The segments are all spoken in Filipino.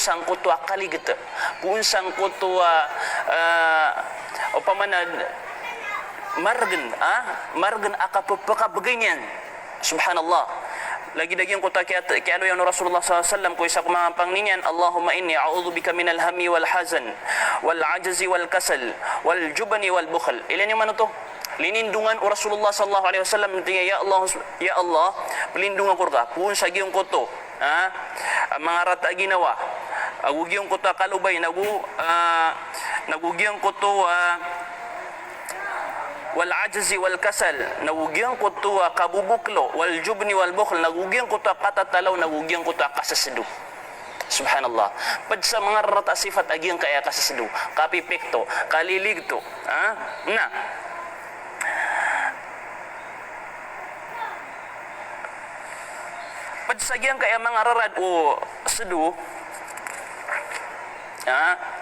sangkut tu akali kita pun sangkut tu upamanad margen akapapaka beginian subhanallah lagi yang kota kialo yang Rasulullah SAW ko isa mga pangninyan Allahumma inni a'udzubika minal hammi wal hazan wal ajzi wal kasal wal jubni wal bukhl ilan yung ano to linindungan o Rasulullah sallallahu alaihi wasallam tingay ya Allah pelindungan ko ka pun sa giyong koto mga rata ginawa agugiyong koto kalubay nagugiyong koto wal ajzi wal kasal nagugiyang ko to kabubuklo wal jubni wal bukhl nagugiyang ko to katatalaw nagugiyang ko to kasasadu subhanallah pad sa mga rata sifat agiyang kaya kasasadu kapipekto kaliligto na pad sa agiyang kaya mga rarad o sadu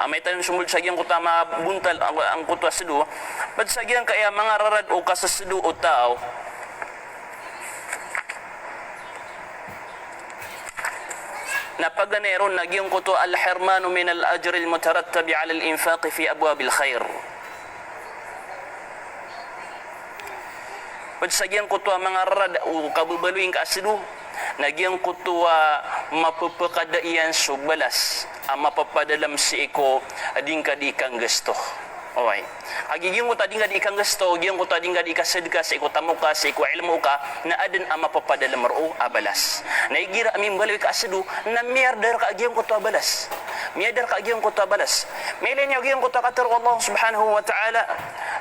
amay tayong sumul sa giyang kuta mabuntal ang kuta sedu pad sa giyang kaya mga rarad o kasasedu o tao na paganeron na giyang kuto al-hirmanu min al-ajri al-mutarattabi ala al-infaq fi abwab al-khair pad sa giyang kuto mga rarad o kabubaluing kasedu nagyang kutuwa mapapakadaian subalas mapapadalam si iko ading kadi kang gusto okay agiging ko tading kadi kang gusto giyang ko tading kadi kasedka sa iko tamuka sa iko ilmu ka na aden mapapadalam ro abalas naigira amin baloy ka asedu na miyardar ka agiyang ko to abalas miyardar ka agiyang ko to abalas mailan agiyang ko to katar Allah subhanahu wa ta'ala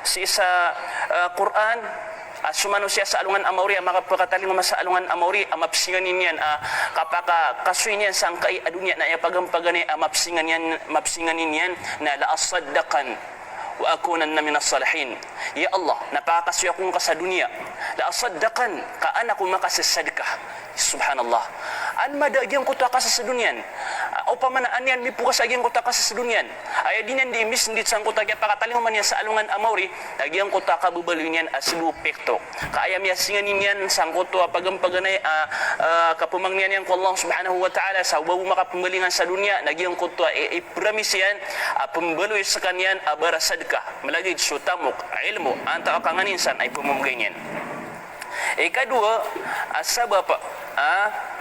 si sa Quran sumano siya sa alungan amawri makapakataling sa alungan amawri mapsingan niyan kapaka kasuy niyan sangkay adunya na pagampagani mapsingan niyan na la asaddaqan wa akunanna min as-salihin ya Allah napakasuy akong ka sa dunya la asaddaqan ka anak ko makasasadkah subhanallah an madagyang ko ta ka sa dunyan o pamanaan yan mipukas agyang ko ta ka sa dunyan ay dinan di mis ndit sang ko ta kaya pakataling man yan sa alungan amawri agyang ko ta ka bubaluin yan aslu pekto kaayam yasingan niyan sang ko to pagampaganay kapumangnian yan ko Allah subhanahu wa ta'ala sa wabu makapumbalingan sa dunya nagyang ko to ipromise yan pumbaluy sa kanyan abarasadka malagid sutamok ilmu anta kanganinsan ay pumumganyan ikadua sabab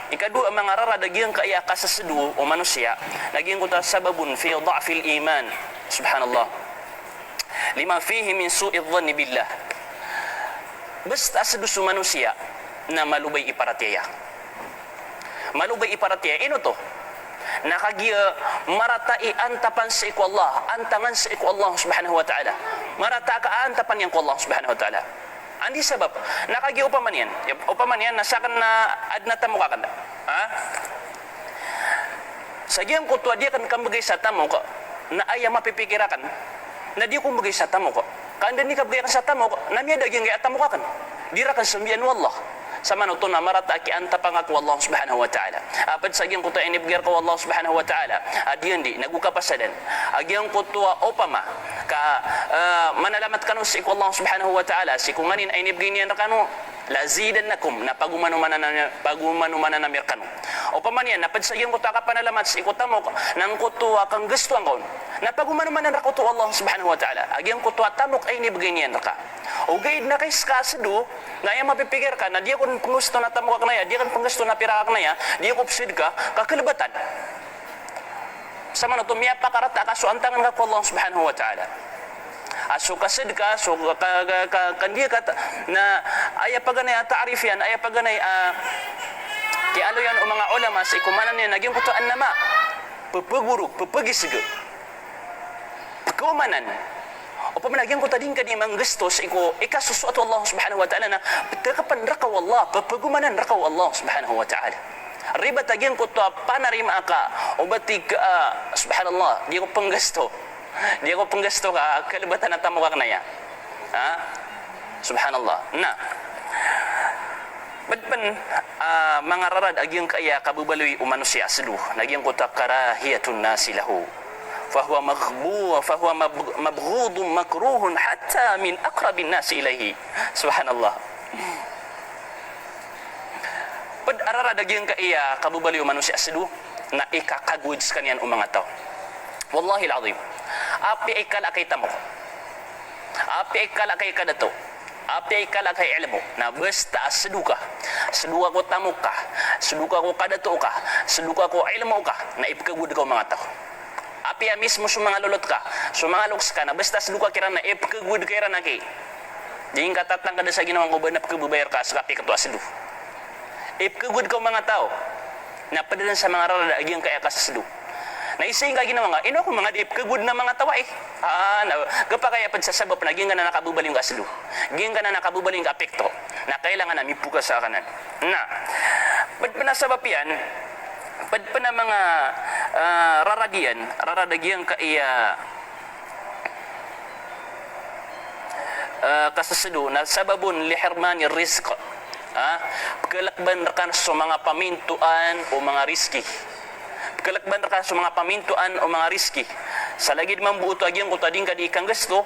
ikadua mga raradagyang kaya kasasedu o manusia naging kuta sababun fi dha'fil iman subhanallah lima fihi min su'i dhanni billah basta sedu su manusia na malubay iparatiya ino to nakagiya maratai antapan sa iku Allah antangan sa iku Allah subhanahu wa ta'ala marata ka antapan yang ko Allah subhanahu wa ta'ala andi sabab nakagi upaman yan nasakan na adnata mo kakanda sa giyang kutwa dia kan kambagay sa tamo ko na ayaw mapipikirakan na di ko bagay sa tamo ko kanda ni kabagay kan sa tamo ko na miya dagyang gaya tamo kakan dira kan sambian wallah sama no to na marata ki anta pangako Allah subhanahu wa ta'ala apad sa giyang kutwa inibgir ko Allah subhanahu wa ta'ala adiyan di nagukapasadan agyang kutwa opama ka manalamat kanu si Allah subhanahu wa ta'ala si kunganin ay nibginian kanu lazidannakum na pagumanumanan na mirkanu o pamanyan napad sa iyong kuta ka panalamat si ikutamo nang kutuwa kang gusto ang kaon na pagumanumanan na kutuwa Allah subhanahu wa ta'ala agyang kutuwa tamok ay nibginian ka o gaid na kay skasado na yung mapipigir ka na di ako gusto na tamok ka na ya di ako gusto na pira ka na ya di ako psid ka kakalibatan sama na tumiya pakarata ka so antangan ka ko Allah subhanahu wa ta'ala so kasid ka so kandiya ka na aya paganay ta'rif yan aya paganay kialo yan o mga ulama sa ikumanan niya naging kutuan nama pupuguruk pupugisig pagkumanan o pamanagyan ko tading kadi mang gusto sa iko ikasusuat Allah subhanahu wa ta'ala na pagkapan rakaw Allah papagumanan rakaw Allah subhanahu wa ta'ala riba tagyan ko to panarima ka o batik subhanallah di ko panggasto ka kalibatan na tamo ka na ya subhanallah na badpan mga rarad agyang kaya kabubaloy umanusi aslu nagyang ko ta karahiyatun nasi lahu fahuwa mabghudun makruhun hatta min aqrabin nasi ilaihi subhanallah pad arara dagyang kaya kabubaliw manusia asdu na ikakagoods kanyan o mga tao. Wallahi al-azim. Api ay kalakay tamo. Api ay kalakay ka dato. Api ay kalakay ilmu. Na basta seduka. Seduka ko tamo ka. Seduka ko kadato ka. Seduka ko ilmu ka. Na ipkagud ka mga tao. Api ya mismo sa mga lulot ka. Sa mga luks ka na basta seduka kira na ipkagud kira na kay. Ding katatang kada sa ginawang ko ba na pagbubayar ka sa kapi kato asedu. Ipkagud ka mga tao. Na padalan sa mga rarada agyang kaya ka sa sedu. Na isa yung gaginawa nga, ino akong mga diip kagud na mga tawa Gapa kaya pag sasabap na, giyang ka na nakabubaling ka aslo. Giyang ka na nakabubaling ka apekto. Na kailangan na mipuka sa kanan. Na, pag panasabap yan, pag pa na mga raradagiyan ka iya kasasado na sababon lihirmani rizq. Pagkalakban kan sa mga pamintuan o mga riski. Kalakban ka sa mga pamintuan o mga riski. Sa lagid man buuto agyang ko tading ka di ikang gasto,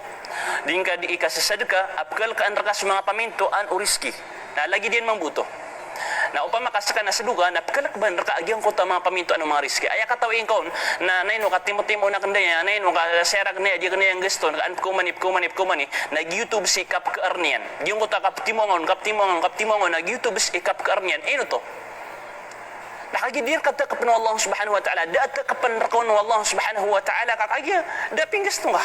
ding ka di ikasasad ka, apkal ka ka sa mga pamintuan o riski. Na lagi din man buuto. Na upang makasaka na sa duga, na kalakban ka agyang ko ta mga pamintuan o mga riski. Aya katawin ko na nayno ka timo-timo na kandaya, nayno ka serag na agyang na yung gasto, na anip kumani, nag-YouTube si Kap Kaarnian. Yung ko ta kaptimongon, nag-YouTube si Kap Kaarnian. Ano to? Nakagidir kata kapan Allah Subhanahu wa taala, data kapan rakon Allah Subhanahu wa taala kakagya, daping gusto nga.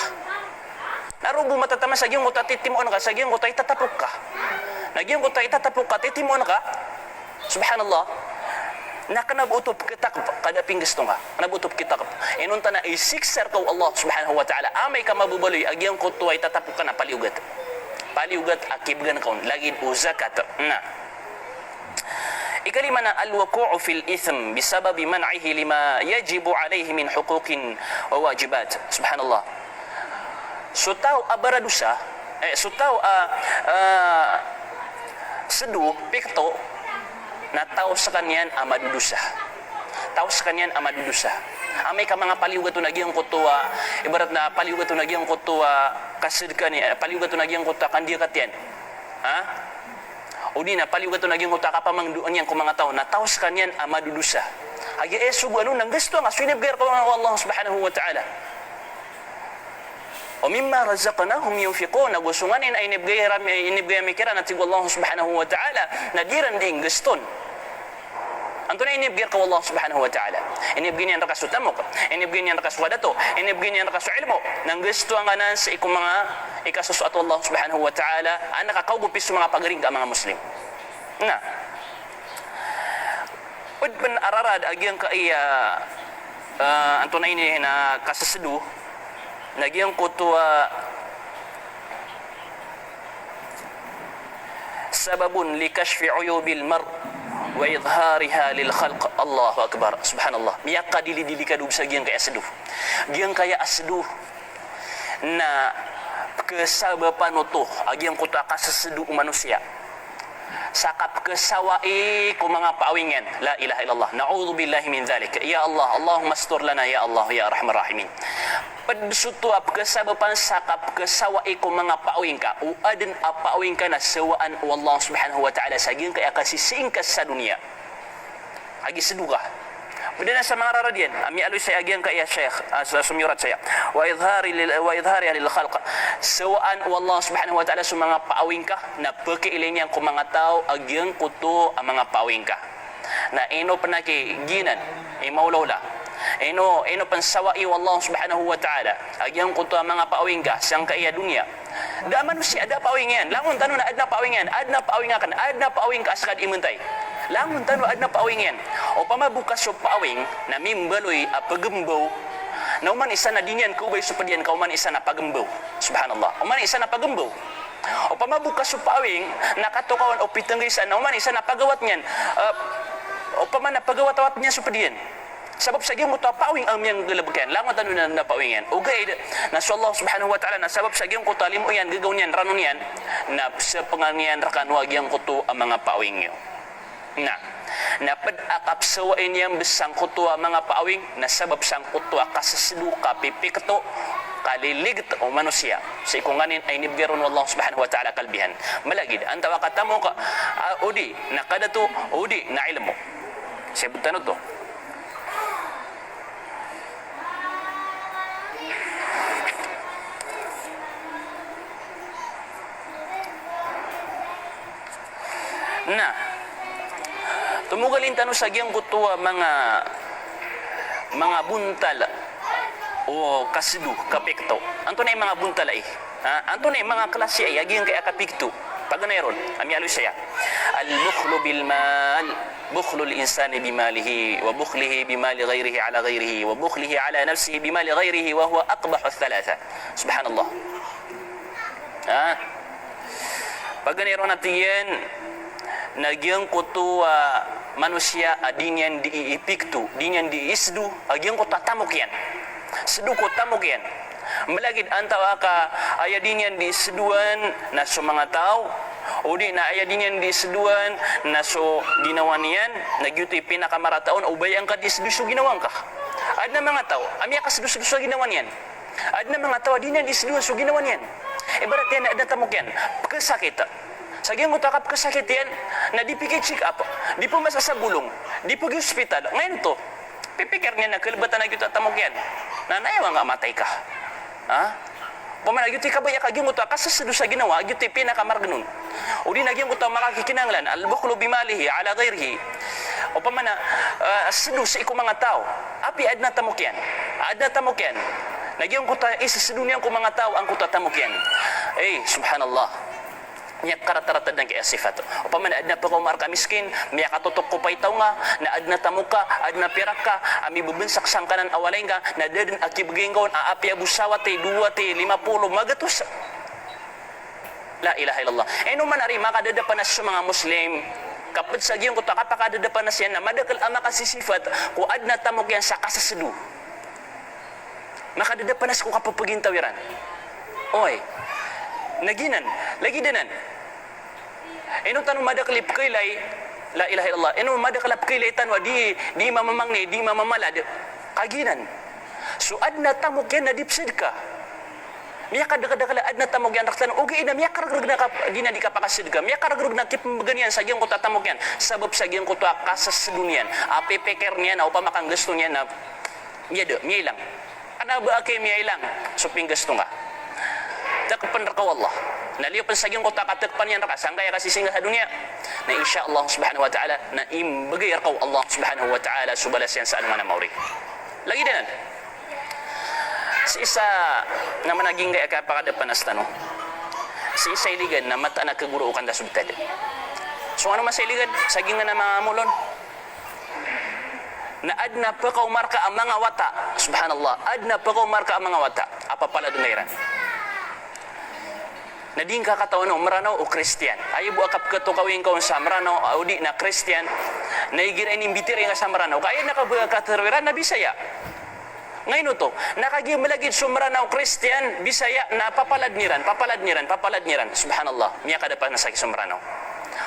Narubo matatama sa gyung uta titimon ka, sa gyung uta itatapok ka. Nagyung uta itatapok ka, titimon ka. Subhanallah. Nakanabutop kita kada ping gusto nga. Nabutop kita. Inunta na isikser ko Allah Subhanahu wa taala. Amay ka mabubaloy agyang ko tuay tatapok ka na paliugat. Paliugat akibgan kaun lagid uzakat. Na ikalima na al-wuqu'u fil ithm bisababi man'ihi lima yajibu alayhi min huquqin wa wajibat. Subhanallah. Sutaw abaradusa, sedu pikto na tao sa kanyan amadudusa. Tao sa kanyan amadudusa. Amay ka mga paliugat to nagyang kutuwa, ibarat na paliugat to nagyang kutuwa kasid kani, paliugat to nagyang kutuwa kandiya katyan. O di na paliugat to naging utaka pa mangduan yan kung mga tao na taos kanyan amadudusa. Agi sugo ano nang gusto nga swinibgar ko ng Allah Subhanahu wa ta'ala. O mimma razaqnahum yunfiqun nagusungan in ay inibgaya mikira na tigo Allah Subhanahu wa ta'ala na diran ding guston. Anto na inibgir ko Allah Subhanahu wa ta'ala. Inibgin yan rakas utamok, inibgin yan rakas wadato, inibgin yan rakas ilmo. Nang gusto ang anan sa ikong mga ikasusuat Allah Subhanahu wa ta'ala, ang nakakaubupis sa mga pagaring ka mga Muslim. Na, pagpan ararad agyang ka iya anto na ini na kasasadu, nagyang kutuwa sababun li kashfi uyubil mar wa idhariha lil khalq. Allahu akbar. Subhanallah. Miyaka dili-dili ka dub sa giyang kaya asdu. Giyang kaya asdu na kesabapan utuh agyang kuta kasasdu manusia. Sakap kesawai ku mga paawingan. La ilaha illallah. Na'udzu billahi min dzalik. Ya Allah, Allahumma astur lana ya Allah ya arhamar rahimin. Padsutu ap kesabapan sakap kesawai ku mga paawing ka. Uadin paawing ka na sawaan Allah Subhanahu wa ta'ala sa giyang kaya kasisingkas sa dunia. Agi seduga. Beda na sa mga raradian, ami aloy saya agyang kaya Syekh sa sumyurat saya. Wa idhari lil khalq. Sawaan Allah Subhanahu wa ta'ala sa mga paawing ka na pagkailan yan kung mga tao agyang kuto ang mga paawing ka. Na ino panaki ginan, imaulawla. Ino pansawai Allah Subhanahu wa ta'ala agyang kuto ang mga paawing ka sang kaya dunia. Da manusia ada paawing yan. Langon tanong na adna paawing yan. Adna paawing ka, adna paawing ka asakad imuntay. Langon tanong adna paawing yan. O pamabukas so paawing na mimbaloy a pagembaw na uman isa na dinyan kubay supadian ka uman isa na pagembaw. Subhanallah. Uman isa na pagembaw. O pamabukas so paawing nakatukawan o pitanggisan na uman isa na pagawat niyan. O paman na pagawat-awat niya supadian. Sabab sa giyong kuta paawing ang miyang galabagyan. Langon tanong na paawing yan. O gay na sa Allah Subhanahu wa ta'ala na sabab sa giyong kuta limo yan, gagaw niyan, ranon yan, na sa pangangiyan rakanwag yang kuto ang mga paawing niyo. Na pad-akap sawain niyang besang kutua mga paawing na sabab sang kutua kasasdu kapipikto kaliligit o manusia sa ikunganin ay nibgaron Allah Subhanahu wa ta'ala kalbihan malagid ang tawakatamo ka udi na kadatu udi na ilmo siya butan to Na, tumugalin tano sa giyang kutuwa mga buntal o kasidu, kapekto. Anto na yung mga buntal ay. Anto na yung mga klase ay, aging kaya kapikto. Pag ron, alo saya. Al-bukhlu bil mal, bukhlu al-insani bimalihi, wa bukhlihi bimali ghayrihi ala ghayrihi, wa bukhlihi ala nafsihi bimali ghayrihi, wa huwa aqbahu al-thalatha. Subhanallah. Pag ron natin yan, nagyang kutuwa manusia adinyan diipiktu, dinyan diisdu, agyang ko tatamok yan. Sedu ko tamok yan. Malagid antaw ka ayadinyan diisduan na so mga tao, o di na ayadinyan diisduan na so ginawan yan, nagyuti pinakamarataon, o bayang ka diisdu so ginawan ka. Ad na mga tao, amya ka sedu so ginawan yan. Ad na mga tao, adinyan diisduan so ginawan yan. Ibarat yan, ad na tamok yan, pagkasakit. Sagyang utakap kasakit yan, na di piki check up, di po masasagulong, di po hospital. Ngayon to, pipikir niya na kalbatan na kita tamok yan. Nanayaw nga matay ka. Pamana gyuti kabaya ka gyud utak sa sa ginawa gyuti pinakamarganun. O di nagyang utak makakikinanglan al-bukhlu bimalihi ala ghayrihi. O pamana sedu sa iko mga tao, api adna tamok yan. Adna tamok yan. Nagyang utak isa sa dunya ko mga tao ang kuta tamok yan. Subhanallah. Niya karatarata ng kaya sifat. O paman, adna pa kumar ka miskin, miya katutok ko pa itaw nga, na adna tamok ka, adna pirak ka, ami bubinsak sangkanan awalay nga, na dadin akibigay ngayon, aapi abusawate, 20, 50, magatos. La ilaha illallah. Man ari, makadadapan na sa mga Muslim, kapag sa giyong kuta, kapakadadapan na siya na, madakal ama kasi sifat, kung adna tamok yan sa kasasadu. Makadadapan na siya kung kapapagintawiran. Oy, naginan, lagi danan. Tanong madakalip kailay, la ilaha illallah. Madakalip kailay tanwa, di mamamangni, di mamamalad, kaginan. So, adna tamok yan, nadipsid ka. Miya kadakadakala, adna tamok yan, naktan, ugi ina, miya karagrug na di na di kapakasid ka. Miya karagrug na kipmaganyan, sagyang ko tatamok yan. Sabab sagyang ko to kasas dunyan. Apipeker niya na, upama kang gusto niya na, miya ilang. Ano ba kay miya ilang? So, pinggasto nga. Takpan rakaw Allah. Naliyo pa sa gyung ko takatakpan yan raka. Saan kaya kasi singa sa dunia? Na insya Allah subhanahu wa ta'ala na imbagay rakaw Allah subhanahu wa ta'ala subalas yan sa anuman na mauri. Lagi din. Si isa na managing gaya kapakadapan nas tanong. Si isa iligan na mata na kaguro ukanda subtad. So ano mas iligan? Saging na mga mulon. Na adna pa kaw marka ang mga wata. Subhanallah. Adna pa kaw marka ang mga wata. Apa pala dungayran? Na di ka katawan o maranaw o Christian. Ayaw bu akap katukawin ko sa maranaw o di na Christian. Naigira inimbitir nga sa maranaw. Kaya nakabuga katarwiran na Bisaya. Ngayon to, nakagiyang malagid sa maranaw Christian, Bisaya na papalad niran. Subhanallah. Miya kada pa nasaki sa maranaw.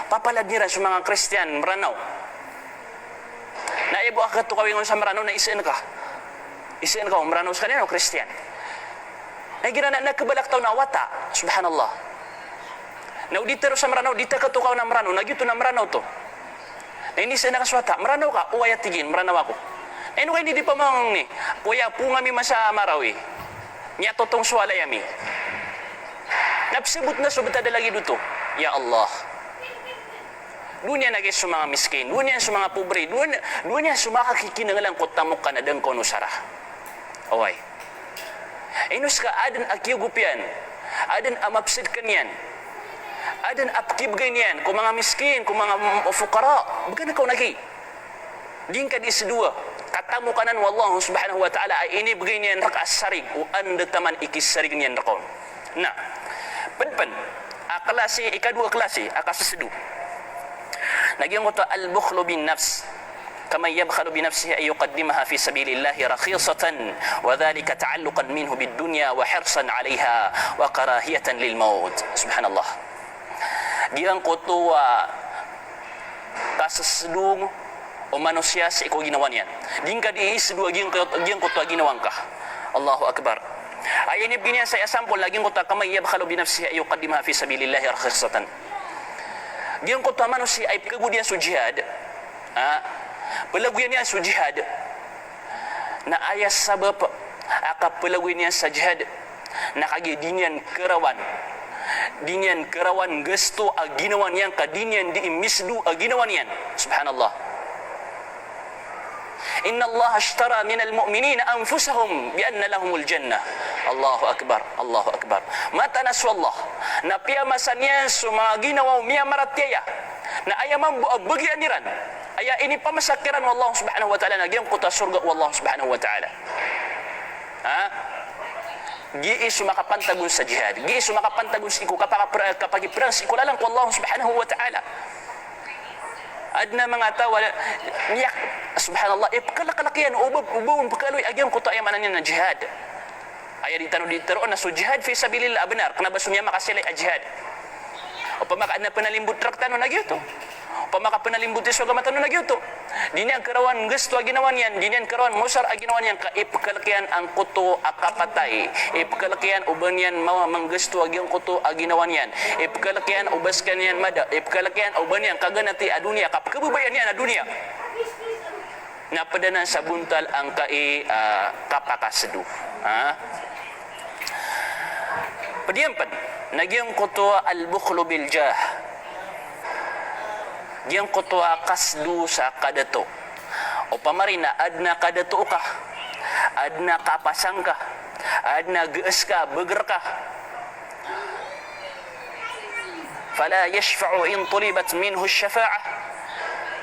Papalad niran sa mga Christian, maranaw. Na ibu akap katukawin ko sa maranaw na isiin ka. Isiin ka, maranaw sa kanina o Christian. Ay gina na nagkabalaktaw na wata. Subhanallah. Na uditero sa maranaw, dita katukaw na maranaw, nagyuto na maranaw to. Na hindi sa nakaswata, maranaw ka, uwaya tigin, maranaw ako. Na ino kayo hindi pa mga ni, kuya, pungami masa marawi. Niya totong suwalayami. Napsibot na subata dalagi dito. Ya Allah. Dunya nagis sa mga miskin, dunya sa mga pobre, dunya sa mga kakikinangalang kutamok ka na dang konusara. Away. Inus ka adan akiyugupian, adan amapsid kanyan, adan apkib ganyan, kung mga miskin, kung mga fukara, baga na kau nagi. Din ka di sedua, katamu kanan wallahu subhanahu wa ta'ala, ay ini beginian rak asarig, o anda taman ikisarig niyan rakon. Nah, penpen, klase, ikadua klase, akasasedu. Nagyang ko to al-bukhlu bin nafs. كما يبخل بنفسه أن يقدمها في سبيل الله رخيصة وذلك تعلقا منه بالدنيا وحرصا عليها وكراهية للموت سبحان الله. Diyan ko to kasasedung o manusia sa ikaw ginawan yan. Diyan ka diisdu diyan ko to ginawan ka. Allahu Akbar. Ayan yung ganyan sa example, laging ko to kamay yabkhalo binafsihi ay yuqaddimaha fi sabilillahi rakhisatan. Diyan ko to manusia ay pagbudian sa jihad. Pelaguyan niya sa jihad na ayas sabab akap pelaguyan niya sa jihad nakagidinyan kerawan Dinian karawan gesto aginawan yang kadinian di misdu aginawan yan. Subhanallah. Inna Allah ashtara minal mu'minina anfusahum bi anna lahumul jannah. Allahu akbar, Allahu akbar. Mata naswallah. Na pia masanian mga ginawa miya maratyaya. Na ayaman bagi aniran. Aya ini pamasakiran wallahu subhanahu wa ta'ala nagyang kota surga wallahu subhanahu wa ta'ala. Ha? Giisu makapantagun sa jihad. Giisu makapantagun sa iku kapag perang sa iku lalang ko Allah subhanahu wa ta'ala. Adna mga tawa niyak subhanallah kalakalakian ubun pagkaloy agyang ko tayo manan na jihad. Aya di tanong dito na so jihad fi sabilillah benar kana basunya makasilay a jihad. O pamaka na panalimbut traktano na gyuto. Pamaka panalimbut iso gamatano na gyuto. Dini ang karawan gusto ginawan yan, dini ang karawan musar ginawan yan ka ipkalakian ang kuto akapatay. Ipkalakian uban yan manggusto agyang kuto ginawan yan. Ipkalakian ubaskan yan mada. Ipkalakian uban yan kaganati a dunia kapkabubayan yan a dunia. Napadanan sa buntal ang kapakasdu. Ha? Padiampan, nagyang kuto al-bukhlu bil jah. Yang kutua kasdu sa kadato. O pamarina adna kadato ka. Adna kapasang ka. Adna geus ka, beger ka. Fala yashfa'u in tulibat minhu syafa'ah.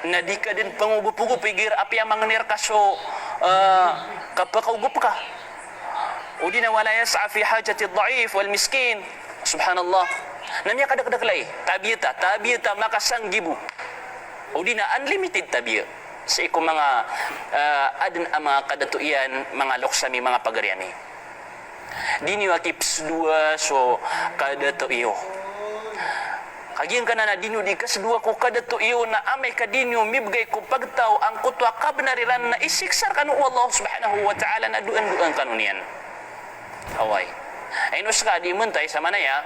Na di ka din pangugup-ugup pigir api ang mangnir ka so kapakaugup ka. O di na wala yas'a fi hajati dhaif wal miskin. Subhanallah. Namya kadak-daklay. Tabiyata makasanggibu. O di na unlimited tabiya sa iko mga adin ang mga kadatuian, mga loksami, mga pagariani. Di ni wakips dua so kadatuiyo. Kagiyan ka na dinyo di kasdua ko kadatuiyo na amay kadinyo mibgay ko pagtaw ang kutwa kabnariran na isiksar kanu Allah subhanahu wa ta'ala na duan-duan kanunian. Away. Ay nus ka di muntay sa manaya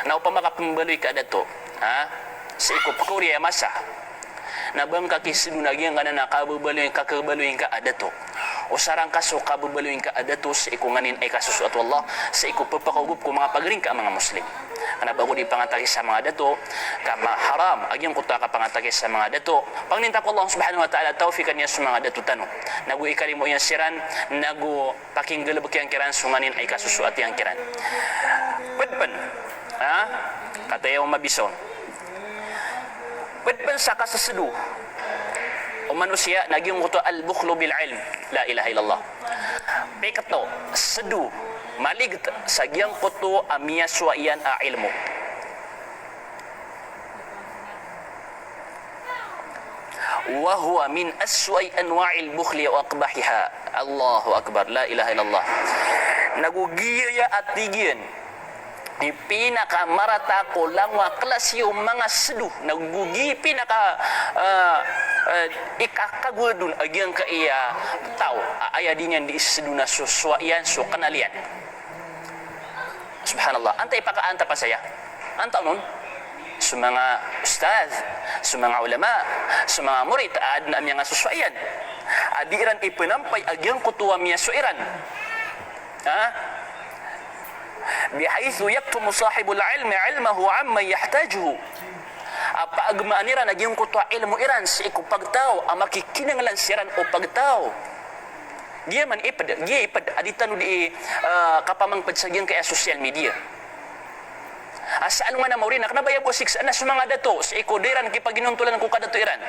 na upamakapimbaloy ka dato. Ha? Sa iko pakuriya masa. Nabang kakisidu nagyang ka na nakababaloy ka adato. O sarang kaso kababaloy ka adato sa ikunganin ay kasusuat wallah sa iku papakagup ko mga pagaring ka mga muslim. Kana bago di pangatagis sa mga dato ka haram agyang kuta ka pangatagis sa mga dato. Pangninta ko Allah subhanahu wa ta'ala tawfikan niya sa mga dato tano. Nagu ikalimo yang siran nagu pakinggalabak yang kiran sunganin ay kasusuat yang kiran. Pwedpan. Ha? Katayaw mabison. Pwedpan sa kasasedu o manusia naging kuto al-bukhlu bil ilm la ilaha illallah. Pekato sedu malig sa giyang kuto amia suayan a ilmu. Wa huwa min aswa'i anwa'il bukhli wa aqbahiha. Allahu akbar, la ilaha illallah. Nagugiya at tigyan di pinakamarata ko lang wa kelas yung mga seduh nagugi pinaka ikakagudun agyang ka iya tao aya dinyan di seduh na suswayan so kanalian. Subhanallah, antay pakaanta pa saya anta nun sa mga ustaz, sa mga ulama, sa mga murid ad na mga suswayan adiran ipinampay agyang kutuwa miya suiran. Ha? Bihaythu yaktumu sahibul ilmi ilmahu amma yahtajuhu. Apa agmaanira naging kutwa ilmu iran si iku pagtaw ang makikinanglan siran o pagtaw. Dia man ipad aditanu di kapamang padsagyang kaya social media. Asa ano nga na maurina kanabaya po siksa na sumanga dato si iku diran kipaginuntulan ko kadato iran.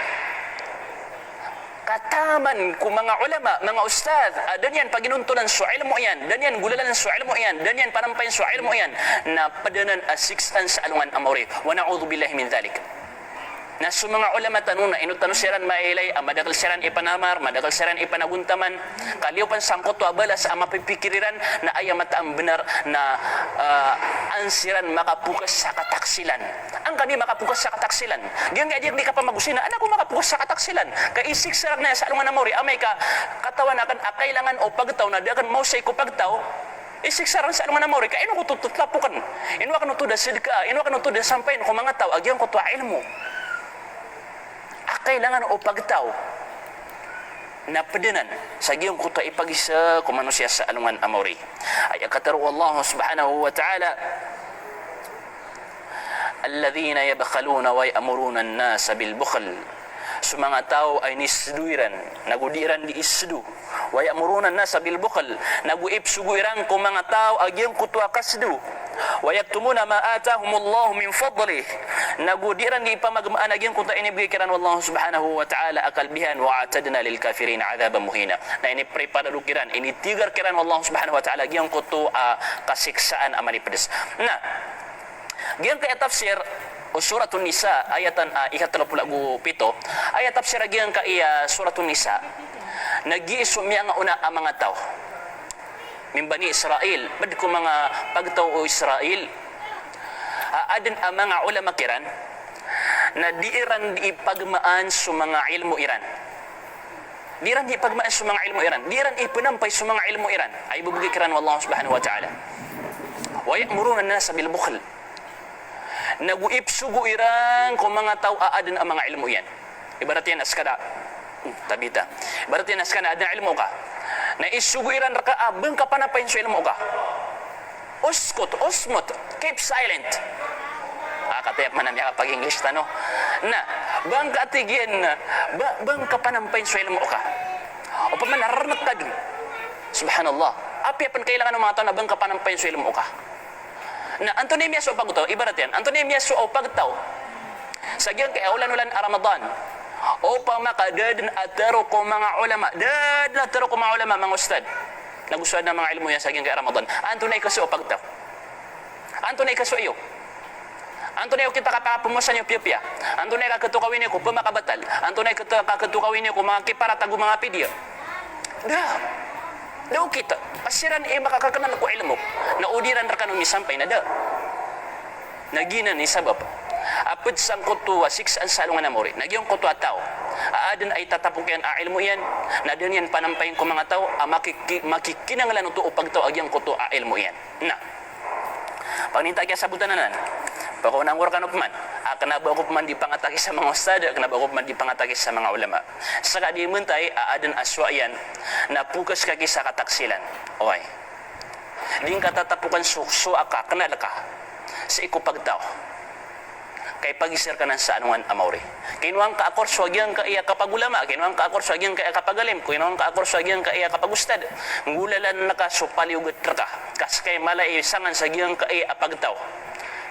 Kataman ko mga ulama, mga ustad, danyan paginuntulan sa ilmu yan, danyan gulalan sa ilmu yan, danyan panampayan sa ilmu yan, na padanan asiksan sa alungan amawri. Wa na'udhu billahi min dhalik. Na sa mga ulama tanuna, inutano siran mailay, madakal siran ipanamar, madakal siran ipanaguntaman, kaliupan sangkot wa balas ang mapipikiriran na ay mataang benar na ansiran makapukas sa kataksilan. Ang kani makapukas sa kataksilan. Diyan nga di ka pa magusina, anak ko makapukas sa kataksilan. Kaisik sarag na sa alungan amori, amay ka katawan akan kailangan o pagtaw na di akan mausay ko pagtaw, isik sarang sa alungan amori, ka ino ko tututlapukan. Ino ka nutuda sidka, ino ka nutuda sampayin ko mga tao, agyan ko tuwa ilmu. Kailangan o pagtaw na padanan sa giyong kuta ipagisa kung manusia sa alungan amori. Ay akataro Allah subhanahu wa ta'ala alladhina yabkhaluna wa ya'muruna an-nasa bil bukhl. So mga tao ay nisduiran, nagudiran di isdu. Wa ya'muruna an-nasa bil bukhl, naguip suguiran ko mga tao agyang kutwa kasdu. Wa yaktumuna ma atahumullahu min fadlih, nagudiran di pamagmaan agyang kutwa inibigay kiran wallahu subhanahu wa ta'ala akalbihan wa atadna lil kafirin adhaban muhina. Na ini prepare kiran, ini tigar kiran wallahu subhanahu wa ta'ala agyang kutwa kasiksaan amani pedes. Nah, gyang kay tafsir o suratun nisa ayatan 37 ayat tafsir gyang kay suratun nisa nag-iisum nga una ang mga tao min bani Israel bad ko mga pagtaw o Israel adin ang mga ulama kiran na diiran di pagmaan sa mga ilmu iran. Diran di pagmaan sa mga ilmu iran, diran ipinampay sa mga ilmu iran ay bubugi kiran wallahu subhanahu wa ta'ala. Wa ya'muruna an-nasa bil bukhl, naguip sugu irang kung mga tao aadin ang mga ilmu yan. Ibarat yan askada tabita, ibarat yan askada adin ilmu ka na isugu iran raka abang ka panapayin sa ilmu ka, uskot, usmut, keep silent. Katayap man namin kapag English tano na bang katigyan na bang ka panampayin sa ilmu ka o pa man naranak ka dun, subhanallah, api apan kailangan ng mga tao na bang ka panampayin sa ilmu ka na antonymia so pagtaw. Ibarat yan antonymia so pagtaw sa gyang kay ulan-ulan Ramadan o pa makadad ataro ko mga ulama dad ataro ko mga ulama mga ustad nagustuhan ng mga ilmu yan sa gyang kay Ramadan antonay kaso pagtaw antonay kaso iyo antonay kita kapapumusan yung piyapya antonay kaketukawin ko pumakabatal antonay kaketukawin ko mga kiparatago mga pidya daw kita pasiran makakakanan ko ilmu na udiran rakanong isampay na da nagina ni sabab apod sang kutwa siksaan salungan na mori nagyong kutwa tao aadin ay tatapukyan ilmu yan na din yan panampayin ko mga tao makikinanglan ito upag tao agyang kutwa ilmu yan na paninta kaya sabutan na nan pakunang warkan upman kanaba ko man di pangatake sa mga ustad kanaba ko man di pangatake sa mga ulama saka di mentay aadin aswayan na pukas kaki sa kataksilan oy ding katatapukan sukso aka kanal ka sa ikupagtao kay pagisir ka ng sa anuan amawri kinuang ka akor swagyang ka iya kapagulama kinuang ka akor swagyang ka iya kapagalim kinuang ka akor swagyang ka iya kapagustad ngulalan naka supaliugot ka kas kay malay sangan sagyang ka iya apagtaw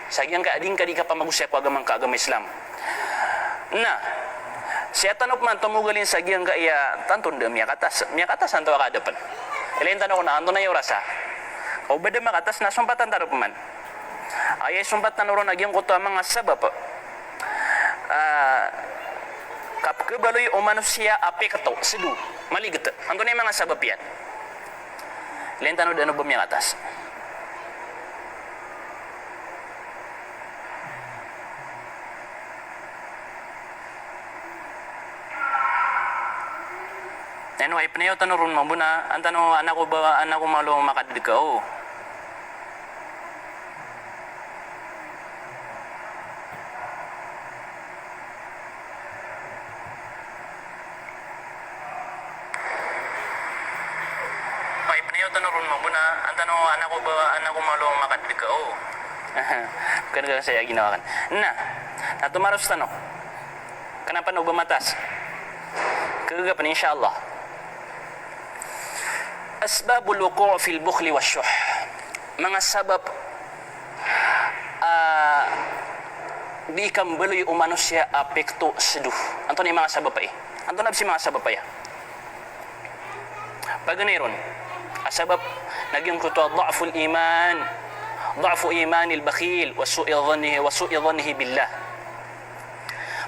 sagyang ka ading ka di ka pamagusya ko agamang kaagam Islam na siya tanok man tumugalin sagyang ka iya tantun de miya katas anto ka depan ilain tanok na anto na yung rasa o beda makatas na sumpatan tarap man ay sumpatan ron agyang ko to mga sabab kapkabaloy o manusia apekato sidu maligat anto na yung mga sabab yan ilain tanok de ano ba miya katas ay panayo tanong ron mabuna ang tanong anak ko malo makadid ka o ay panayo tanong ron mabuna ang tanong anak ko malo makadid ka o kaya saya ginawa kan na natumaros tanong kenapa no bamatas kagapan insyaallah asbabul wuqu' fil bukhli wasyuh mga sabab di kambaloy o manusia apekto seduh anto ni mga sabab pa anto na si mga sabab pa paganiron asbab naging kuto dha'ful iman dha'fu imanil bakhil wa su'i dhannihi billah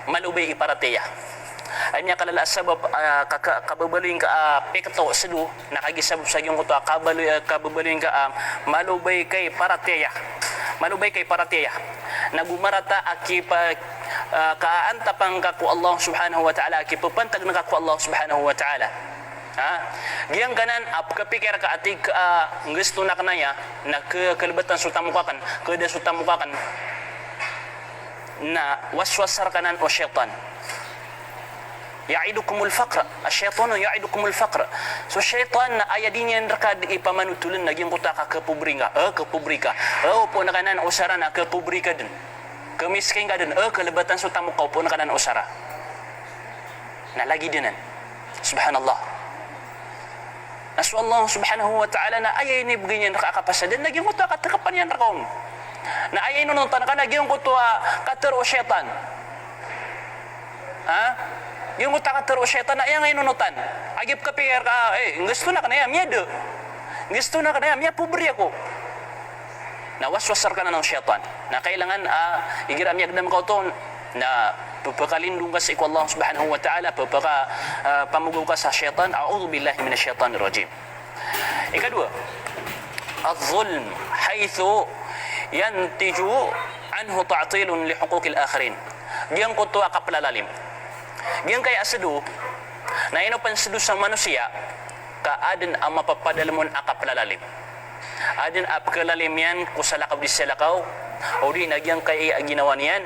malubay iparatiya ay niya kalala sabab kababaloy ka pekto sedu nakagisabab sa yung kuto kababaloy ka malubay kay parateya nagumarata akipa kaantapang ka ku Allah subhanahu wa ta'ala akipapantag na ka ku Allah subhanahu wa ta'ala giyang kanan kapikir ka atig gusto na kanaya na kalibatan sutamukakan kada sutamukakan na waswasar kanan o syaitan ya'idukumul faqra asyaitanu ya'idukumul faqra so syaitan na ayadin yan rakad ipamanutulan naging kuta ka kepubrika o po na kanan usara na kepubrika din Kemiskin ka din, kalibatan sa tamo ka po na kanan usara. Na lagi dinan. Subhanallah. Nasu Allah subhanahu wa ta'ala na ayay ni begini nakakapasadin, naging mo ito katakapan yan rakong. Na ayay nununtan ka, naging ko ito katero syaitan. Ha? Yung utak katero syaitan na ayang ay nunutan. Agip ka pikir ka, gusto na ka na yan, miyado. Gusto na ka na yan, miya pubri ako. Na waswasar ka na ng syaitan. Na kailangan igira miyagdam ka ito na pagpakalindung ka sa ikaw Allah subhanahu wa ta'ala, pamugaw ka sa syaitan, a'udhu billahi minasyaitanir rajim. Ikadua, al-zulm haythu yantiju anhu ta'tilun li huquqil akhirin. Diyan ko ito akaplalalim. Diyan kay asadu, na inopan sadu sa manusia, kaadin ang mapapadalmon akaplalalim. Adin apkalalim yan kusalakaw di salakaw, o di nagyang kay ginawa niyan,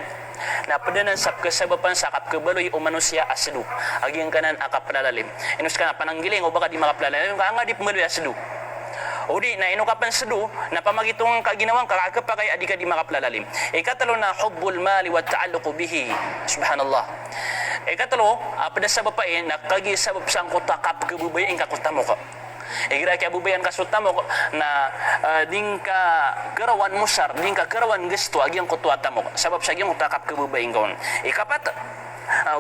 na padanan sa kasabapan sa kapkabaloy o manusia asadu. Agyang kanan akaplalalim. Inus ka na pananggiling o baka di makaplalalim, ka nga di pumaloy asadu. O di na inukapan sadu, na pamagitong kaginawang kakakap pa kay adi ka di makaplalalim. Ikatalo na hubbul mali wa ta'alluqu bihi. Subhanallah. Ikatalo, pada sabab pa na kagisabab sa ang kutakap kabubayin kakutamo ka. Igira kaya bubayan ka sutamo na ding ka karawan musar, ding ka karawan gusto agyang kutuwa tamo. Sabab sa agyang utakap kabubayin kaon. Ikapat,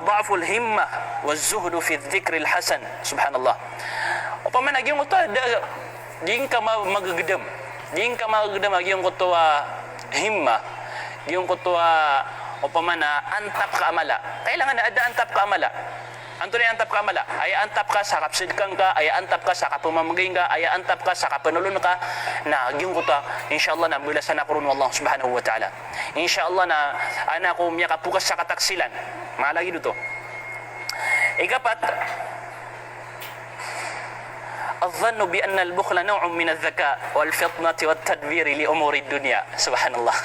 dha'ful himma wa zuhdu fi dhikri al-hasan. Subhanallah. O paman agyang kutuwa, ding ka magagdam. Ding ka magagdam agyang kutuwa himma. Agyang kutuwa o paman antap ka amala. Kailangan na ada antap ka amala. Anto na antap ka mala, ay antap ka sa kapsidkan ka, ay antap ka sa kapamamagay ka, ay antap ka sa kapanulun ka, na agyong ko ta, inshallah na bilasan ako rin Allah subhanahu wa ta'ala. Inshallah na anak ko miya kapukas sa kataksilan. Malagi dito. Ikapat, الظن بأن البخل نوع من الذكاء والفطنة والتدبير لأمور الدنيا. سبحان الله.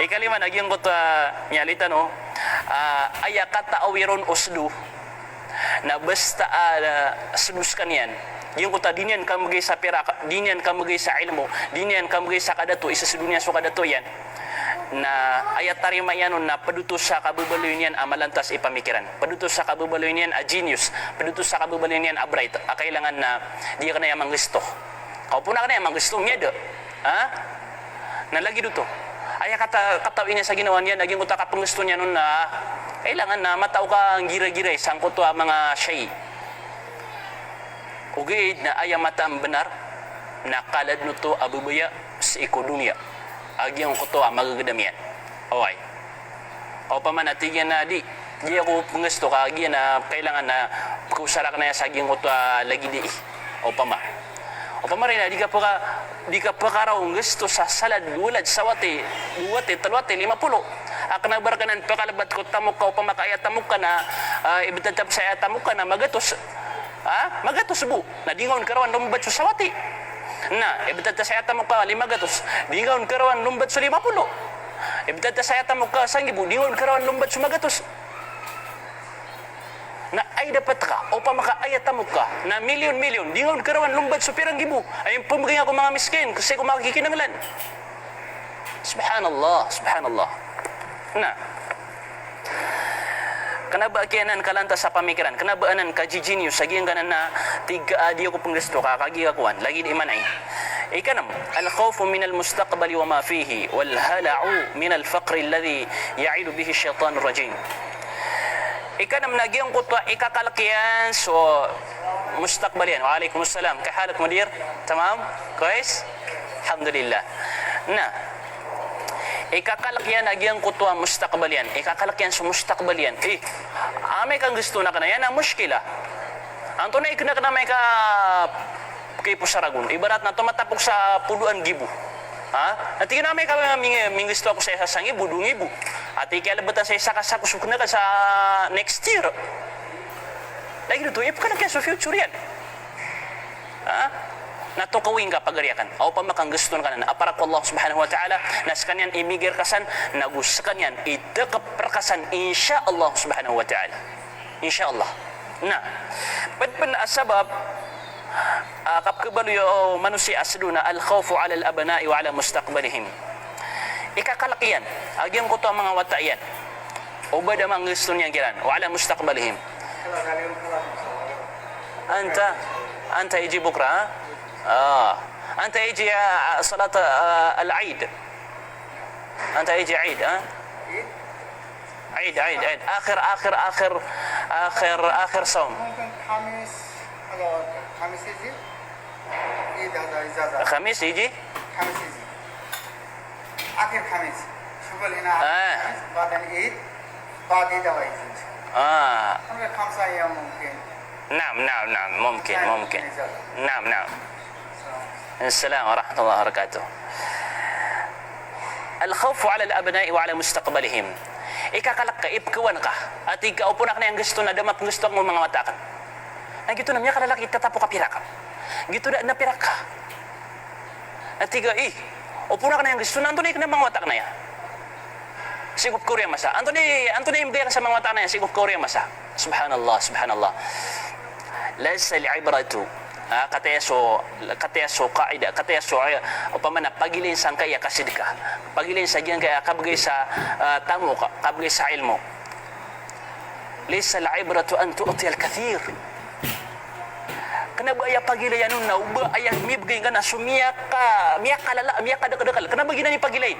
Ikalima, nagyang ko ta nyalita no, ayakata awiron usdu na basta seduskan yan. Yung ko ta dinyan ka magay sa pera, dinyan ka magay sa ilmu, dinyan ka magay sa kadato, isa sa dunya so kadato yan. Na ayat tarima yan na padutos sa kabubaloy yan malantas ipamikiran. Padutos sa kabubaloy yan genius, padutos sa kabubaloy yan bright. Kailangan na di ka na yamang gusto. Kau puna ka na yamang gusto, miyado. Ha? Nalagi dito. Ay katawin niya sa ginawa niya, naging utak kapang gusto niya nun na kailangan na mataw ka ang gira-gira, sangkot to mga shay. Ugid na aya mata ang benar, nakalad no to abubaya sa ikodunya. Agyang ko to magagadamian. Okay. O pa man natigyan na di ako gusto ka, agyan na kailangan na kusara ka na sa agyang ko to lagi di. O pa man. O pamarina, di ka pa karaong gusto sa salad, gulad, sawati, duwati, talwati, 50. Akanabar ka ng pakalabat ko, tamok ka, o pamakaya, tamok ka na, ibitatab sa tamok ka na, magatos, magatos bu, na dingaon karawan, lumbat sa sawati. Na, ibitatab sa tamok ka, 5 gatos, dingaon karawan, lumbat sa 50. Ibitatab sa tamok ka, sangibu, dingaon karawan, lumbat sa magatos. Na ay dapat ka o pamakaayat mo ka na milyon-milyon dingon karawan lumbad sa pirang gibo ay pumagay ako mga miskin kasi ko makikinanglan. Subhanallah, subhanallah. Na kanaba kianan kalanta sa pamikiran, kanabaanan ka genius sa giyang kanan na tiga di ako panggusto ka kagigakuan lagi di manay. Ikanam, al-khawfu min al-mustaqbali wa ma fihi wal hala'u min al-faqr alladhi ya'idu bihi ash-shaytan ar-rajim. Ikanam nagyang ko ikakalakyan so mustaqbalian. Waalaikumsalam. Kahalat mudir? Tamam? Kois? Alhamdulillah. Na ikakalakyan nagyang ko mustaqbalian. Ikakalakyan so mustaqbalian. Amay kang gusto na kanaya na muskila. Anto na ikna ka na may ka kay pusaragon. Ibarat na tumatapok sa puluan gibo. Ha? At tingin namin kami mingusto ako sa isang ibu, 2,000. At ikialabatan sa isa kasakosok na ka sa next year. Lagi dito, ipaka na kaya sa future yan. Ha? Natukawin ka pagariakan. O pa makang gusto na ka na aparak ko Allah subhanahu wa ta'ala na sa kanyan imigir kasan, nagus sa kanyan itakapperkasan insya Allah subhanahu wa ta'ala. Insya Allah. Na, padpan asabab kapkabalo manusia asduna al-khawfu ala al-abna'i wa ala mustaqbalihim. ikakalakiyan agyang ko to ang mga wata yan ubad ang mga gusto niyang kiran wa ala mustaqbalihim anta يجي بكره انت يجي صلاه العيد انت يجي عيد عيد اخر صوم ممكن خميس خميس يجي عيد هذا اجازه خميس يجي خميس يجي اخر خميس شوف هنا بعدين عيد بعد عيد يجي ممكن 5 ايام ممكن نعم ممكن نعم السلام ورحمة الله وبركاته الخوف على الأبناء وعلى مستقبلهم ikakalak ka, ipkawan ka at ikaw po na yung gusto na damap gusto ang mga matakan na gito na miya kalalaki tatapo ka pira ka gito na napira ka at ikaw upo na yung gusto na anto na mga matak na yan sigup Korea masa anto na imbera sa mga matak na yan sigup Korea masa subhanallah laysa al-ibratu katayaso qaida katayaso upamana pagilin sang kaya kasidka pagilin sa diyan kaya kabagay sa tamo ka kabagay sa ilmo laysa al-ibratu an tu'ti al-kathir kana ba ya pagilay anun na uba ayang mibgay ka na miyaka dakal kana ba ginani pagilay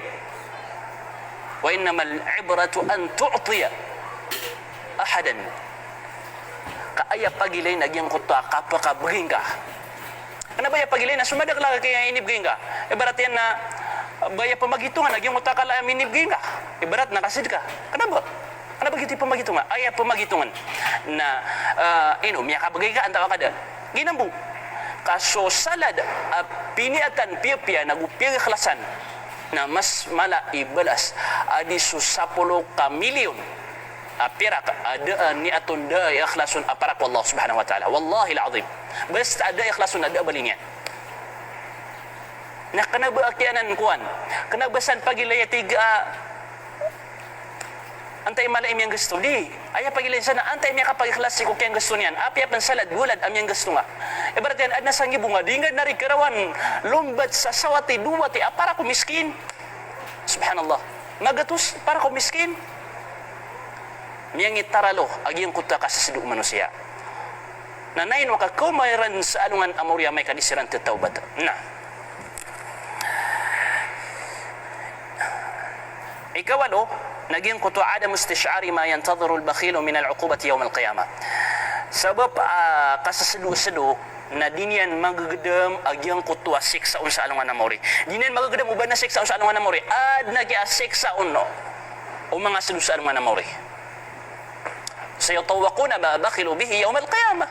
wa innamal ibratu an tu'ti ahadan kaaya pagilay nagyang kuta kapakabging ka ano ba ya pagilay na sumadak lang kaya inibging ka ibarat yan na baya pamagitungan nagyang kuta kala inibging ka ibarat nakasid ka ano ba giti pamagitungan aya pamagitungan na miya kabagay ka antawa kada ginambu kaso salad piniatan pia nagupir klasan na mas mala ibalas adi su 10 ka milyon pirak ada niatun da ikhlasun aparak wallah subhanahu wa ta'ala wallahi alazim basta ada ikhlasun ada balingan na kana ba akianan kuan kana basan pagilay tiga antay malaim yang gusto di aya pagilay sana antay miya kapag ikhlas ko kay gusto niyan api apan salad bulad am yang gusto nga ibarat yan adna sangi bunga dingad na karawan lumbat sa sawati duwati para ko miskin subhanallah magatus para ko miskin miyang itaralo aging kuta ka sa siduk manusia na nain waka kumayran sa alungan amorya may kadisiran titawbat na ikawalo naging kuta adam istishari ma yantadhiru al-bakhilu min al-uqubati yawm al-qiyamah sabab kasasidu-sidu na dinyan magagdam agyang kutwa siksa sa alungan amori dinyan magagdam uban na siksa sa alungan amori ad nagya siksa no o mga sidu sa alungan amori sayatawaquna ma bakhilu bihi yawm al-qiyamah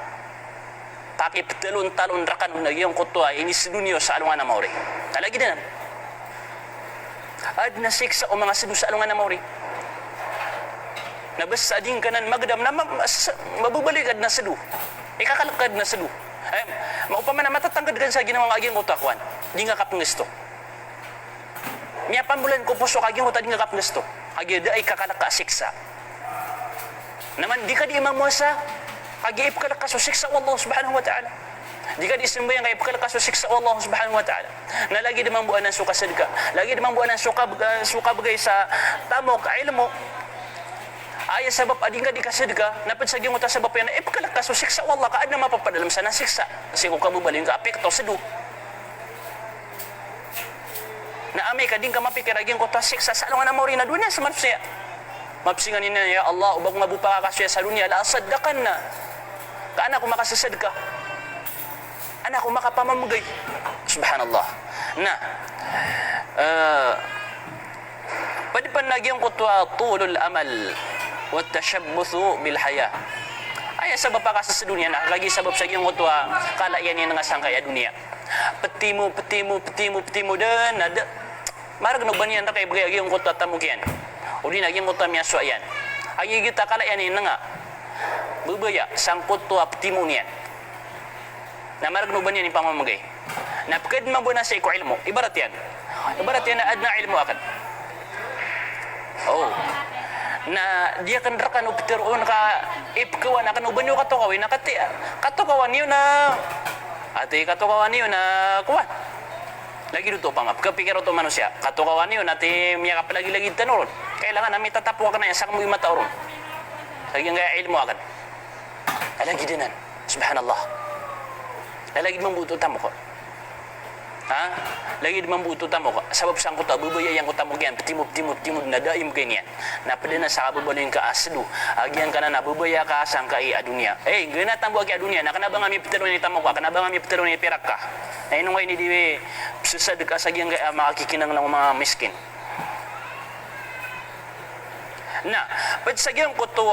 takip talon rakan nagyang kutwa inis dunyo sa alungan amori talagi din ad na siksa o mga sidu sa alungan amori nabasa din kanan magdam na mabubaligad na sidu ikakalakad na sidu ay maupama na matatangkad kan sa ginawang aging utakwan di nga kapngisto miya pambulan ko puso aging utak di nga kapngisto agi da ay kakalaka siksa naman di ka di mamuasa agi ipkalaka so siksa Allah subhanahu wa ta'ala di ka di simbayang kay ipkalaka so siksa Allah subhanahu wa ta'ala na lagi dimang buwan ng suka sadka lagi dimang buwan ng suka bagay sa tamok ilmo ay sabab ading ka di kasidka napad sa gyung uta sabab yan ipkalaka so siksa Allah kaad na mapapadalam sa nasiksa kasi kung kabubalin ka apekto sidu na amay ka din ka mapikiragin ko ta siksa sa alungan amori na dunya sa manusia mapsingan nina ya Allah ubag mabupa ka kasya sa dunya la saddakan na ka anak ko makasasadka anak ko makapamamagay subhanallah na pwede pa nagyang kutwa tulul amal wa tashabbuthu bil haya ay sabab pa kasi sa dunya na lagi sabab sa gyung kutwa kala yan nga sangkay dunya petimu dan ada marag no banyan ta kay bagay gyung kutwa tamugyan udi naging kutwa miaso yan agi kita kala yan nga bubaya sangkot to petimu niyan na marag no banyan ipang mamagay napkad mabuna sa iko ilmo ibarat yan na adna ilmo akad na dia kan rakan uptiron ka ipkawan akan ubanyo katokawin nakati katokawan niyo na ati katokawan niyo na kuwan Lagi dito pa nga, kapikir ito manusia. Katukawan yun, nati miya ka palagi-lagi tanurun. Kailangan namin tatapo ka na yan, sak mo yung mataurun. Lagi nga ilmu agad. Lagi dinan. Subhanallah. Lagi membuto tamo ko. Ha? Lagi membuto tamo ko. Sabab sang ko ta, bubayayang ko tamo yan, timud na daim ganyan. Napada na sa kababalo yung kaasdo. Agyan ka na nabubaya ka sang kai adunya. Gana tambo aki adunya, nakanabang kami pitero ni tamo ko, kanabang kami pitero ni pirak ka. Na inong kayo ni diwi, susad ka sa giyang makakikinang ng mga miskin. Na, pag sa giyang kuto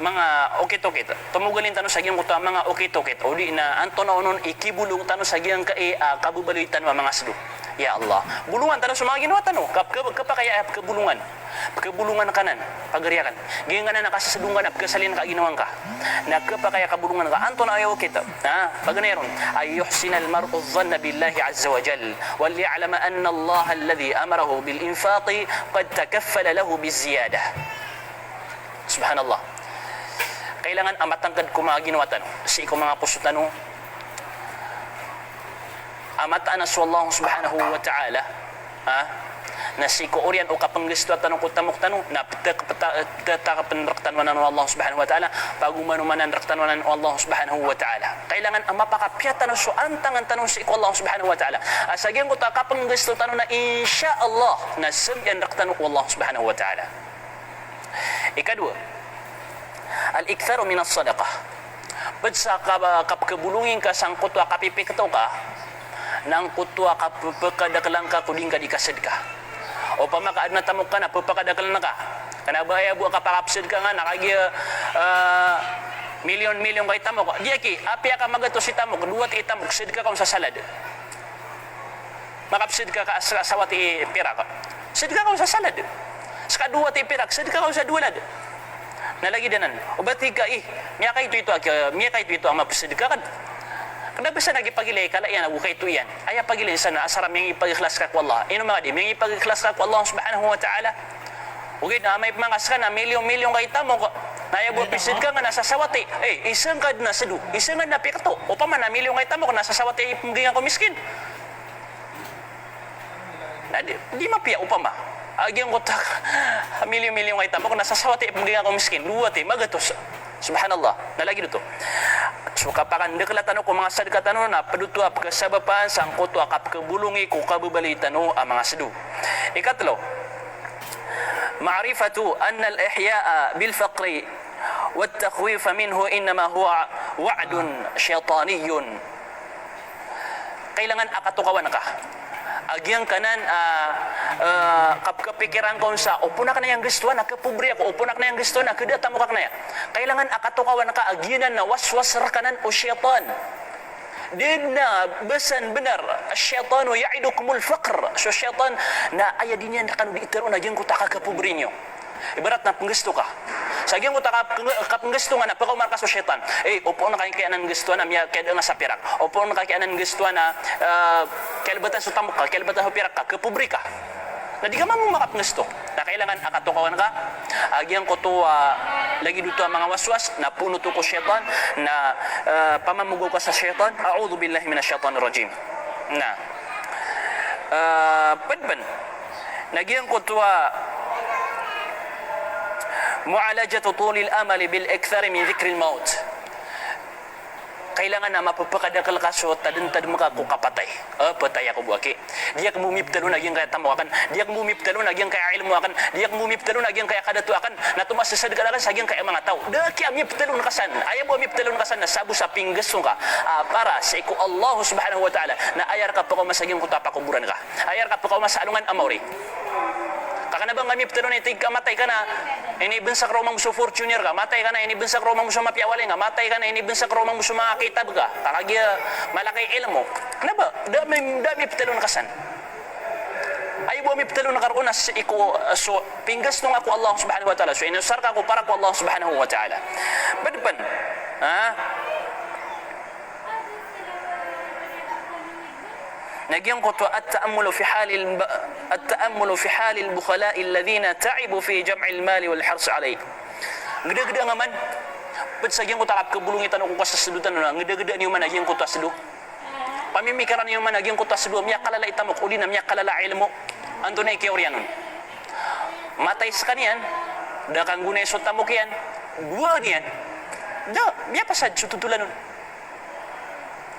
mga okit-okit, tumugalin tanong sa giyang kuto mga okit-okit, o di na anto na unon ikibulong tanong sa giyang kabubalitan mga sadu. Ya Allah, bulungan tanong sa mga ginawa tanong, kapakaya kabulungan. Kabulungan kanan, pagariakan. Giyang ka na nakasasadungan at kasalin ka ginawang ka. Nagkapakaya kabulungan ka. Anto na ayaw kita. Paganayaron, ay yuhsin al-mar'u dhanna billahi azza wa jal. Wal ya'lama anna Allah alladhi amarahu bil infaqi qad takaffala lahu biziyadah. Subhanallah. Kailangan amatangkad ko mga ginawa tanong. Si ko mga puso tanong. Amataan as Allah subhanahu wa ta'ala. Na si ko orian o kapanggisto at tanong ko tamok tanong na tatakapanraktanwanan ng Allah subhanahu wa ta'ala pagumanumanan raktanwanan ng Allah subhanahu wa ta'ala. Kailangan ang mapakapiyat tanong so antangan tanong si ko Allah subhanahu wa ta'ala. Asagyan ko ta kapanggisto tanong na insya Allah na sabyan raktanong ko Allah subhanahu wa ta'ala. Ikadua, al-iktharu min as-sadaqah. Bad sa kapkabulungin ka sang kutwa kapipikto ka nang kutwa kapagkadakalang ka kuding ka di kasad ka. O pamakaad na tamok ka na, pagpakadakalang na ka. Kanabaya buwa ka pakapsid ka nga, nakagya milyon kay tamok. Di aki, apya ka magato si tamok, duwat itamok, sid ka kung sa salad. Makapsid ka sa asawat ipira ka. Sid ka kung sa salad. Sa duwat ipirak, sid ka kung sa duwalad. Nalagi danan. O bati ka miya ka ito ang mapsid ka kad. Kada bisa nagipagilay ka la yan agukay to yan. Aya pagilay sana asara ming ipagikhlas ka ko Allah. Ino mga di ming ipagikhlas ka ko Allah subhanahu wa ta'ala. Ugid na may mangas ka na milyon kay tamo ko. Naya bo pisid ka nga nasa sawati. Isang kad na sadu, isang na pikto. O pa man na milyon kay tamo ko nasa sawati ipunggingan ko miskin. Di mapiya upama. Agyang ko tak milyon kay tamo ko nasa sawati ipunggingan ko miskin. Luwati magatos. Subhanallah. Nalagi dito. So kapakan deklatano ko mga sadkatano na padutuap kasabapan sang kuto kap kebulungi ko kabubalitano ang mga sadu. Ikatlo, ma'rifatu anna al-ihya'a bil faqri wat takhwif minhu inma huwa wa'dun shaytaniyun. Kailangan akatukawan ka. Agyang kanan kapkapikiran ko sa upuna ka na yung gusto na kapubri ako upuna ka na yung gusto na kadata mo ka na yan. Kailangan akatukawan ka agyanan na waswas rakanan o syaitan. Din na basan benar syaitan ya'idukumul faqr. So syaitan na aya din yan kanu diitero na gyang ko takakapubri nyo. Ibarat na penggesto ka. Sagyang ko kapenggesto nga na pagkaw markas sa syaitan. Upo na kaya nan gusto na miya kaya nga sa pirak. Upo na kaya nan gusto na kailbatan sa tamok ka, kailbatan sa pirak ka, kapubri ka. Na di ka man makapenggesto. Na kailangan akatukawan ka. Agyang ko to lagi dito ang mga waswas na puno to ko syaitan na pamamugaw ka sa syaitan. A'udhu billahi minasyaitanir rajim. Na padban. Nagyang ko to معالجة طول الأمل بالإكثار من ذكر الموت. Kailangan na mapapakadakal ka so tadantad mo ka kung kapatay. Patay ako buwaki. Diyak mumiptalo na gyang kaya tamo akan. Diyak mumiptalo na gyang kaya ilmu akan. Diyak mumiptalo na gyang kaya kadatu akan. Natumasasad ka lang sa gyang kaya mga tao. Daki miptalo na kasan. Ayaw mo miptalo na kasan na sabu sa pinggaso ka. Para sa iku Allah subhanahu wa ta'ala na ayar ka pa ko masagyang kutapakuburan ka. Ayar ka pa ko masalungan amawri. Kakana bang kami ptero na itig ka, matay ka na, inibin sa kromang mo sa fortuner ka, matay ka na, inibin sa kromang mo sa mapiawalin ka, matay ka na, inibin sa kromang mo sa mga kitab ka, kakagya malaki ilmo. Ano ba? Dami ptero na kasan. Ay bo mi ptero na karoon na iko, so pinggas nung ako Allah subhanahu wa ta'ala. So inusar ka ako para ko Allah subhanahu wa ta'ala. Badban, نجيم قطوة التأمل في حال البخلاء الذين تعبوا في جمع المال والحرص عليه. Gede-gede ngaman. Bet sagyang ko takap kebulungitan ko sa sedutan na. Gede-gede niyo man agyang ko ta sedu. pamimikaran yung managing kutas do miya kalala itamok uli na miya kalala ilmo ando na ikioryanon matay sa kaniyan da kang gunay so tamok yan dua niyan da miya pasad so tutulan nun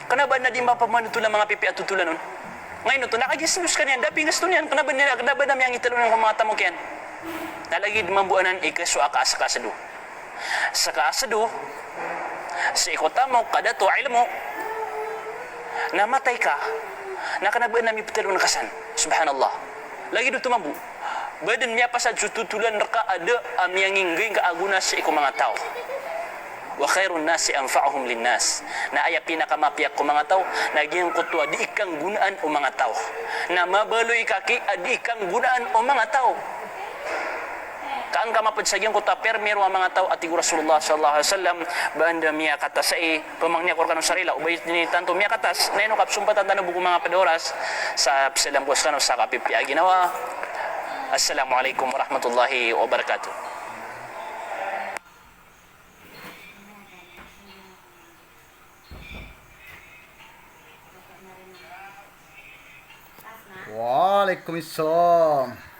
kana ba na di mapamanutula mga pipi at tutulan nun ngayon ito nakagislus kaniyan da pingas to niyan kana ba na miyang italon ng mga tamok yan nalagid mambuanan ikaso akasakasado sa kaasado sa ikotamok kada to ilmo namatay ka nakanabaan namin pitalong nakasan subhanallah lagi doon tumambu badan miya pasad sututulan raka ada amiyang inggay kaaguna sa iko mga tao wa khairun nasi anfa'uhum linnas na aya pinakamapiyak ko mga tao naging kutwa di ikang gunaan o mga tao na mabaloy kaki adi ikang gunaan o mga tao kaan ka mapadsagyan ko ta permero ang mga tao at igu Rasulullah sallallahu alaihi wasallam banda miya kata sa pamangnya ko kanong sarila ubay ni tanto miya katas neno kapsumpatan tanong buku mga padoras sa psalam ko sa kapipiya ginawa. Assalamualaikum warahmatullahi wabarakatuh. Waalaikumsalam.